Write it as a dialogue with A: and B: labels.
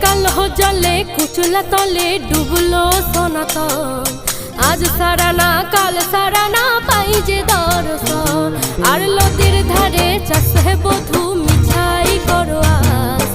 A: কালো জলে কুচলা তলে ডুবলো সনাতন। আজ সারানা কাল সারানা পাই যে দর্শন। আর নদীর ধারে চাষে বধু মিছাই করো আস,